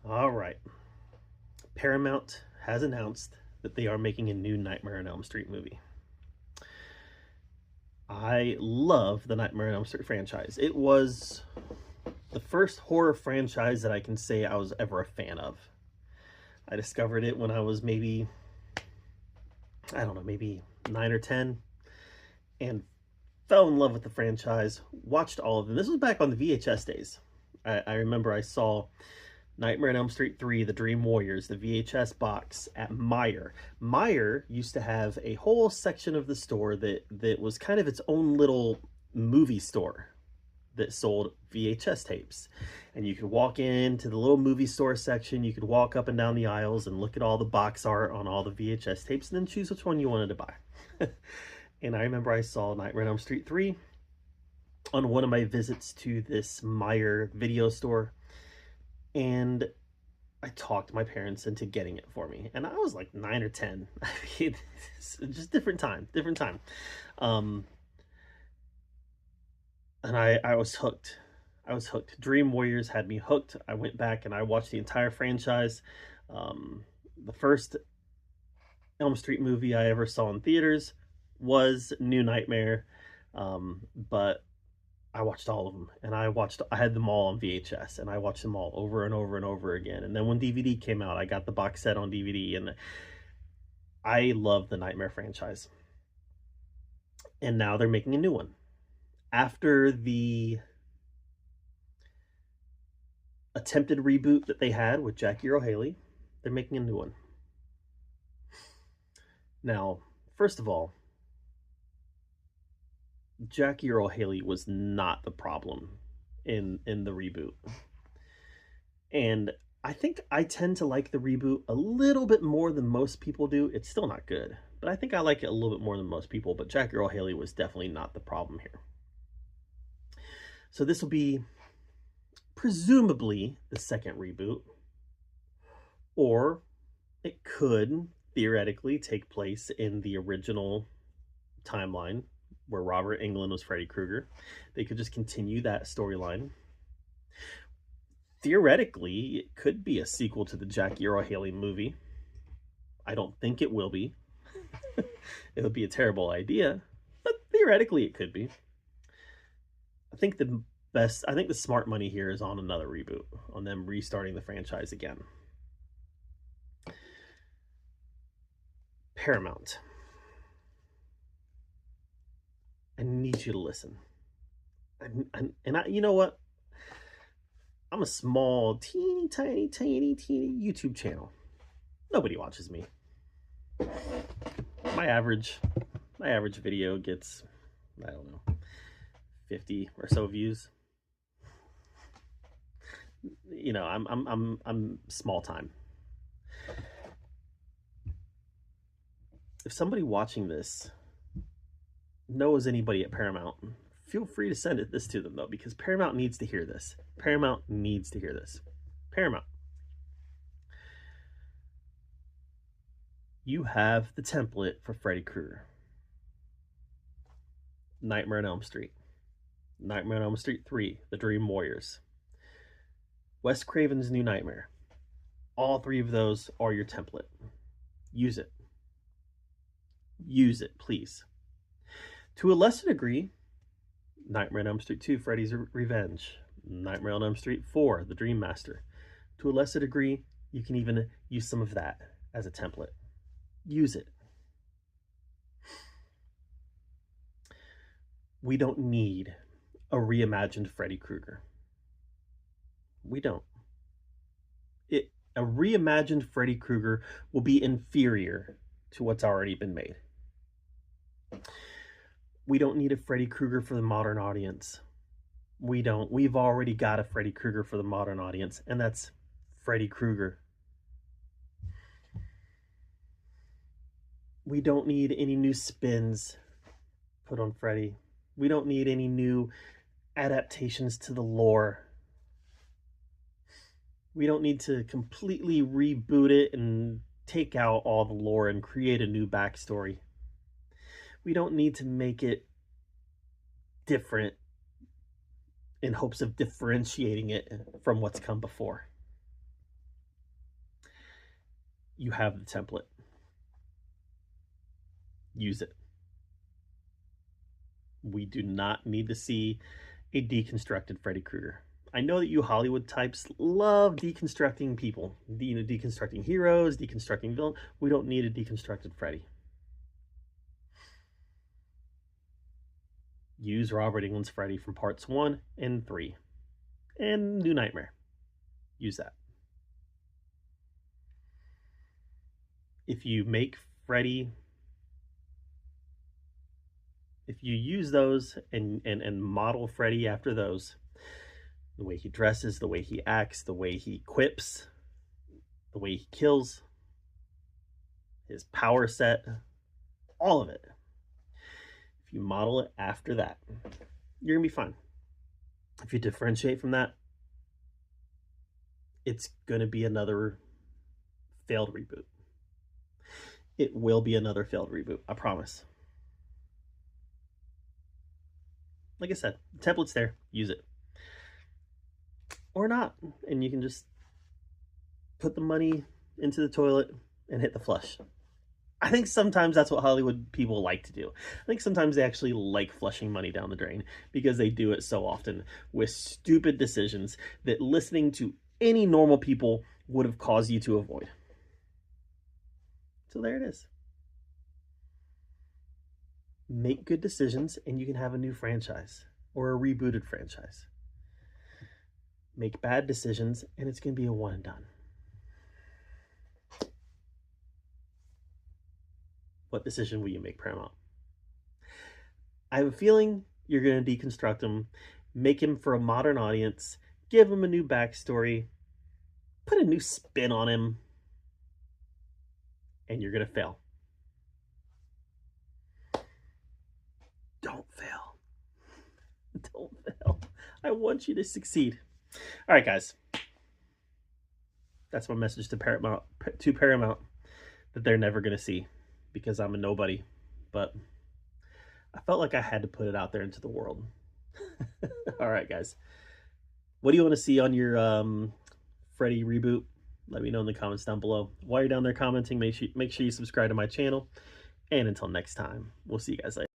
All right. Paramount has announced that they are making a new Nightmare on Elm Street movie. I love the Nightmare on Elm Street franchise. It was the first horror franchise that I can say I was ever a fan of. I discovered it when I was maybe, I don't know, maybe 9 or 10, and fell in love with the franchise, watched all of them. This was back on the VHS days. I remember I saw Nightmare on Elm Street 3, The Dream Warriors, the VHS box at Meijer. Meijer used to have a whole section of the store that was kind of its own little movie store that sold VHS tapes. And you could walk into the little movie store section, you could walk up and down the aisles and look at all the box art on all the VHS tapes and then choose which one you wanted to buy. And I remember I saw Nightmare on Elm Street 3 on one of my visits to this Meijer video store, and I talked my parents into getting it for me. And I was like 9 or 10. I mean, it's just different time. And I was hooked. I was hooked. Dream Warriors had me hooked. I went back and I watched the entire franchise. The first Elm Street movie I ever saw in theaters was New Nightmare. But I watched all of them, and I had them all on VHS, and I watched them all over and over and over again. And then when DVD came out, I got the box set on DVD, and I love the Nightmare franchise. And now they're making a new one. After the attempted reboot that they had with Jackie Earle Haley, they're making a new one. Now, first of all, Jackie Earle Haley was not the problem in the reboot. And I think I tend to like the reboot a little bit more than most people do. It's still not good, but I think I like it a little bit more than most people. But Jackie Earle Haley was definitely not the problem here. So this will be presumably the second reboot, or it could theoretically take place in the original timeline where Robert Englund was Freddy Krueger. They could just continue that storyline. Theoretically, it could be a sequel to the Jackie Earle Haley movie. I don't think it will be. It would be a terrible idea, but theoretically it could be. I think the smart money here is on another reboot, on them restarting the franchise again. Paramount, I need you to listen. You know what? I'm a small, teeny, tiny YouTube channel. Nobody watches me. My average video gets, I don't know, 50 or so views. You know, I'm small time. If somebody watching this knows anybody at Paramount, feel free to send this to them, though, because Paramount needs to hear this. Paramount needs to hear this. Paramount, you have the template for Freddy Krueger. Nightmare on Elm Street. Nightmare on Elm Street 3, The Dream Warriors. Wes Craven's New Nightmare. All three of those are your template. Use it. Use it, please. To a lesser degree, Nightmare on Elm Street 2, Freddy's Revenge. Nightmare on Elm Street 4, The Dream Master. To a lesser degree, you can even use some of that as a template. Use it. We don't need a reimagined Freddy Krueger. We don't. A reimagined Freddy Krueger will be inferior to what's already been made. We don't need a Freddy Krueger for the modern audience. We don't. We've already got a Freddy Krueger for the modern audience, and that's Freddy Krueger. We don't need any new spins put on Freddy. We don't need any new adaptations to the lore. We don't need to completely reboot it and take out all the lore and create a new backstory. We don't need to make it different in hopes of differentiating it from what's come before. You have the template. Use it. We do not need to see a deconstructed Freddy Krueger. I know that you Hollywood types love deconstructing people, deconstructing heroes, deconstructing villains. We don't need a deconstructed Freddy. Use Robert Englund's Freddy from parts 1 and 3 and New Nightmare. Use that. If you make Freddy, if you use those and model Freddy after those, the way he dresses, the way he acts, the way he quips, the way he kills, his power set, all of it. If you model it after that, you're gonna be fine. If you differentiate from that, it's gonna be another failed reboot. It will be another failed reboot, I promise. Like I said, the template's there, use it. Or not, and you can just put the money into the toilet and hit the flush. I think sometimes that's what Hollywood people like to do. I think sometimes they actually like flushing money down the drain because they do it so often with stupid decisions that listening to any normal people would have caused you to avoid. So there it is. Make good decisions and you can have a new franchise or a rebooted franchise. Make bad decisions and it's going to be a one and done. What decision will you make, Paramount? I have a feeling you're going to deconstruct him, make him for a modern audience, give him a new backstory, put a new spin on him, and you're going to fail. Don't fail. Don't fail. I want you to succeed. All right, guys. That's my message to Paramount, that they're never going to see because I'm a nobody. But I felt like I had to put it out there into the world. All right, guys. What do you want to see on your Freddy reboot? Let me know in the comments down below. While you're down there commenting, make sure you subscribe to my channel. And until next time, we'll see you guys later.